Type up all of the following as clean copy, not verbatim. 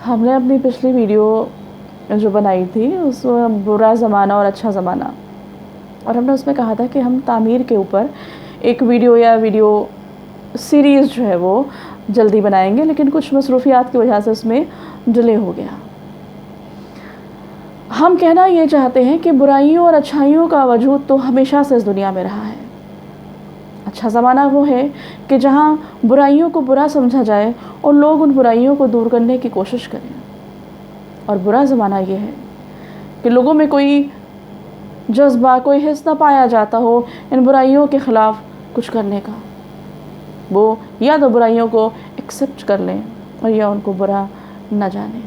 ہم نے اپنی پچھلی ویڈیو جو بنائی تھی اس برا زمانہ اور اچھا زمانہ، اور ہم نے اس میں کہا تھا کہ ہم تعمیر کے اوپر ایک ویڈیو سیریز جو ہے وہ جلدی بنائیں گے، لیکن کچھ مصروفیات کی وجہ سے اس میں ڈیلے ہو گیا۔ ہم کہنا یہ چاہتے ہیں کہ برائیوں اور اچھائیوں کا وجود تو ہمیشہ سے اس دنیا میں رہا ہے۔ اچھا زمانہ وہ ہے کہ جہاں برائیوں کو برا سمجھا جائے اور لوگ ان برائیوں کو دور کرنے کی کوشش کریں، اور برا زمانہ یہ ہے کہ لوگوں میں کوئی جذبہ، کوئی حس نہ پایا جاتا ہو ان برائیوں کے خلاف کچھ کرنے کا۔ وہ یا تو برائیوں کو ایکسیپٹ کر لیں اور یا ان کو برا نہ جانیں۔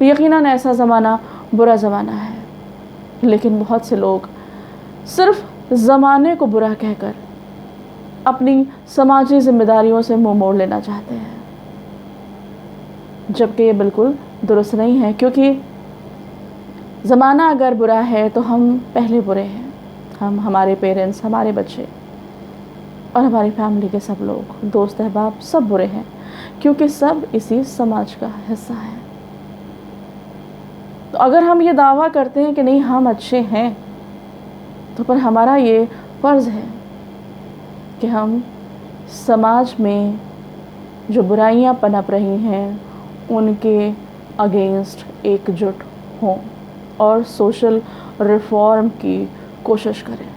یقیناً ایسا زمانہ برا زمانہ ہے، لیکن بہت سے لوگ صرف زمانے کو برا کہہ کر اپنی سماجی ذمہ داریوں سے منہ موڑ لینا چاہتے ہیں، جبکہ یہ بالکل درست نہیں ہے، کیونکہ زمانہ اگر برا ہے تو ہم پہلے برے ہیں، ہمارے پیرنٹس، ہمارے بچے اور ہماری فیملی کے سب لوگ، دوست احباب سب برے ہیں، کیونکہ سب اسی سماج کا حصہ ہیں۔ تو اگر ہم یہ دعویٰ کرتے ہیں کہ نہیں ہم اچھے ہیں، تو پر ہمارا یہ فرض ہے کہ ہم سماج میں جو برائیاں پنپ رہی ہیں ان کے اگینسٹ ایک جٹ ہوں اور سوشل ریفارم کی کوشش کریں۔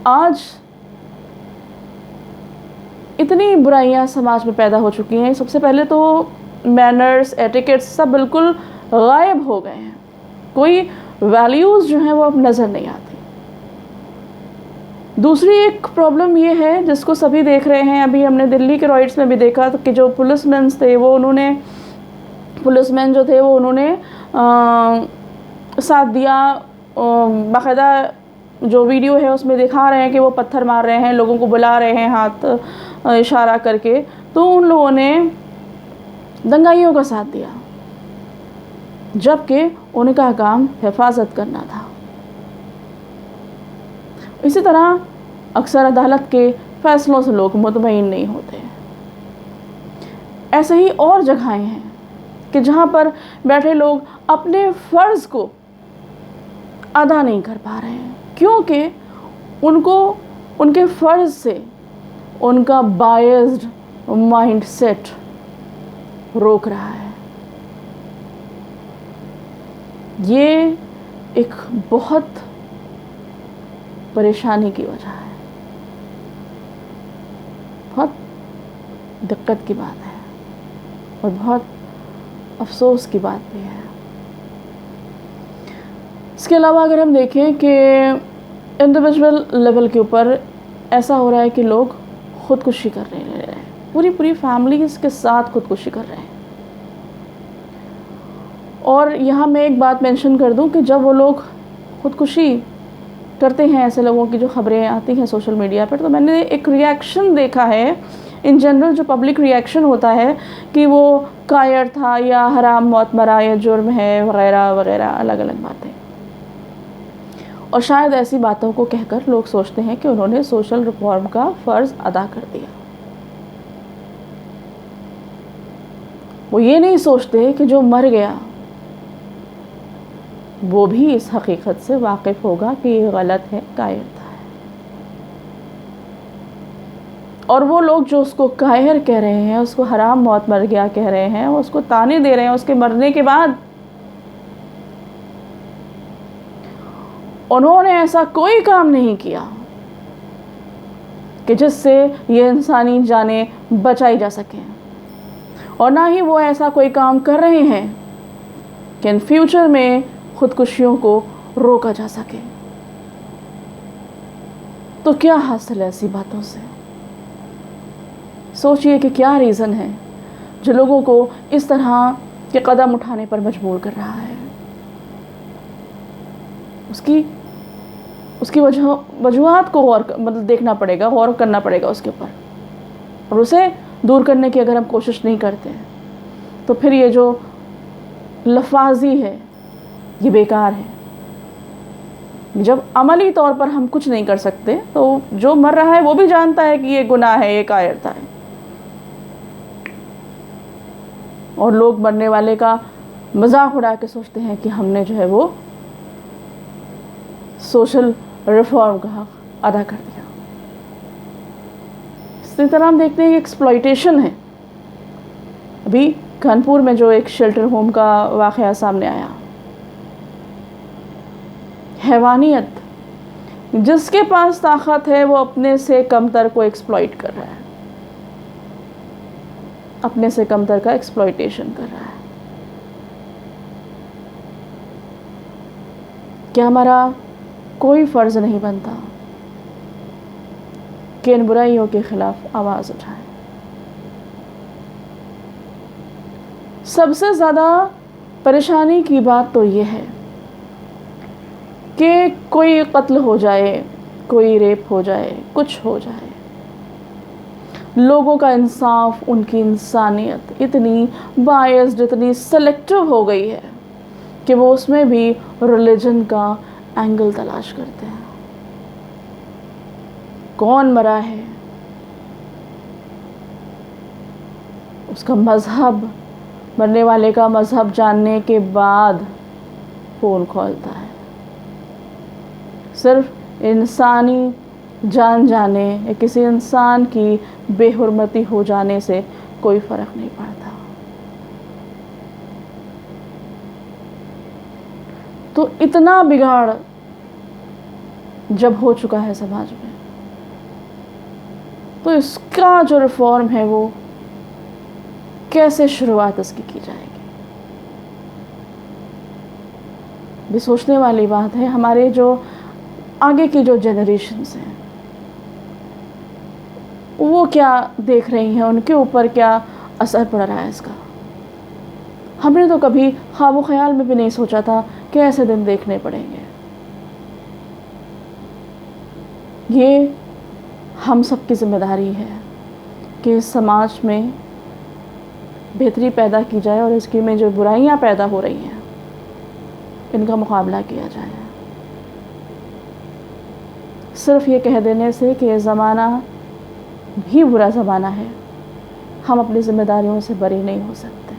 آج اتنی برائیاں سماج میں پیدا ہو چکی ہیں، سب سے پہلے تو مینرز، ایٹیکیٹس سب بالکل غائب ہو گئے ہیں، کوئی ویلیوز جو ہیں وہ اب نظر نہیں آتی۔ دوسری ایک پرابلم یہ ہے جس کو سبھی دیکھ رہے ہیں، ابھی ہم نے دلی کے رائٹس میں بھی دیکھا کہ جو پولیس مینس تھے پولیس مین جو تھے وہ انہوں نے ساتھ دیا، باقاعدہ جو ویڈیو ہے اس میں دکھا رہے ہیں کہ وہ پتھر مار رہے ہیں، لوگوں کو بلا رہے ہیں ہاتھ اشارہ کر کے، تو ان لوگوں نے دنگائیوں کا ساتھ دیا، جبکہ ان کا کام حفاظت کرنا تھا۔ اسی طرح اکثر عدالت کے فیصلوں سے لوگ مطمئن نہیں ہوتے۔ ایسے ہی اور جگہیں ہیں کہ جہاں پر بیٹھے لوگ اپنے فرض کو ادا نہیں کر پا رہے ہیں، کیونکہ ان کو ان کے فرض سے ان کا بائزڈ مائنڈ سیٹ روک رہا ہے۔ یہ ایک بہت پریشانی کی وجہ ہے، بہت دقت کی بات ہے اور بہت افسوس کی بات بھی ہے۔ اس کے علاوہ اگر ہم دیکھیں کہ انڈیویجول لیول کے اوپر ایسا ہو رہا ہے کہ لوگ خودکشی کر رہے ہیں، پوری فیملیز کے ساتھ خودکشی کر رہے ہیں۔ اور یہاں میں ایک بات مینشن کر دوں کہ جب وہ لوگ خودکشی کرتے ہیں، ایسے لوگوں کی جو خبریں آتی ہیں سوشل میڈیا پر، تو میں نے ایک ریاکشن دیکھا ہے، ان جنرل جو پبلک ریاکشن ہوتا ہے کہ وہ کائر تھا یا حرام موت مرا یا جرم ہے وغیرہ وغیرہ، الگ الگ باتیں، اور شاید ایسی باتوں کو کہہ کر لوگ سوچتے ہیں کہ انہوں نے سوشل ریفارم کا فرض ادا کر دیا۔ وہ یہ نہیں سوچتے کہ جو مر گیا وہ بھی اس حقیقت سے واقف ہوگا کہ یہ غلط ہے، کائر تھا، اور وہ لوگ جو اس کو کائر کہہ رہے ہیں، اس کو حرام موت مر گیا کہہ رہے ہیں، وہ اس کو تانے دے رہے ہیں اس کے مرنے کے بعد، انہوں نے ایسا کوئی کام نہیں کیا کہ جس سے یہ انسانی جانیں بچائی جا سکیں، اور نہ ہی وہ ایسا کوئی کام کر رہے ہیں کہ ان فیوچر میں خودکشیوں کو روکا جا سکے۔ تو کیا حاصل ہے ایسی باتوں سے؟ سوچئے کہ کیا ریزن ہے جو لوگوں کو اس طرح کے قدم اٹھانے پر مجبور کر رہا ہے۔ اس کی وجوہات کو دیکھنا پڑے گا، غور کرنا پڑے گا اس کے اوپر، اور اسے دور کرنے کی اگر ہم کوشش نہیں کرتے تو پھر یہ جو لفاظی ہے یہ بیکار ہے۔ جب عملی طور پر ہم کچھ نہیں کر سکتے تو جو مر رہا ہے وہ بھی جانتا ہے کہ یہ گناہ ہے، یہ کائرتا ہے۔ اور لوگ مرنے والے کا مذاق اڑا کے سوچتے ہیں کہ ہم نے جو ہے وہ سوشل ریفارم کا حق ادا کر دیا. اسی طرح ہم دیکھتے ہیں کہ ایکسپلائٹیشن ہے. ابھی کانپور میں جو ایک شیلٹر ہوم کا واقعہ سامنے آیا، حیوانیت، جس کے پاس طاقت ہے وہ اپنے سے کمتر کو ایکسپلائٹ کر رہا ہے، اپنے سے کمتر کا ایکسپلائٹیشن کر رہا ہے. کیا ہمارا کوئی فرض نہیں بنتا کہ ان برائیوں کے خلاف آواز اٹھائیں؟ سب سے زیادہ پریشانی کی بات تو یہ ہے کہ کوئی قتل ہو جائے، کوئی ریپ ہو جائے، کچھ ہو جائے، لوگوں کا انصاف، ان کی انسانیت اتنی بائسڈ، اتنی سلیکٹو ہو گئی ہے کہ وہ اس میں بھی ریلیجن کا اینگل تلاش کرتے ہیں. کون مرا ہے، اس کا مذہب، مرنے والے کا مذہب جاننے کے بعد فون کھولتا ہے. صرف انسانی جان جانے یا کسی انسان کی بے حرمتی ہو جانے سے کوئی فرق نہیں پڑتا. تو اتنا بگاڑ جب ہو چکا ہے سماج میں، تو اس کا جو ریفارم ہے وہ کیسے شروعات اس کی جائے گی؟ یہ سوچنے والی بات ہے. ہمارے جو آگے کی جو جنریشنز ہیں وہ کیا دیکھ رہی ہیں، ان کے اوپر کیا اثر پڑ رہا ہے اس کا. ہم نے تو کبھی خواب و خیال میں بھی نہیں سوچا تھا کہ ایسے دن دیکھنے پڑیں گے. یہ ہم سب کی ذمہ داری ہے کہ اس سماج میں بہتری پیدا کی جائے اور اس کی میں جو برائیاں پیدا ہو رہی ہیں ان کا مقابلہ کیا جائے. صرف یہ کہہ دینے سے کہ یہ زمانہ بھی برا زمانہ ہے، ہم اپنی ذمہ داریوں سے بری نہیں ہو سکتے.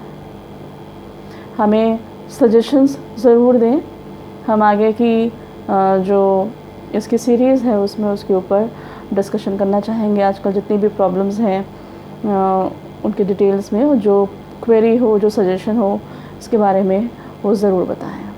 ہمیں سجیشنز ضرور دیں. ہم آگے کی جو اس کی سیریز ہے اس میں اس کے اوپر ڈسکشن کرنا چاہیں گے. آج کل جتنی بھی پرابلمز ہیں ان کے ڈیٹیلز میں جو کوئری ہو، جو سجیشن ہو، اس کے بارے میں وہ ضرور بتائیں.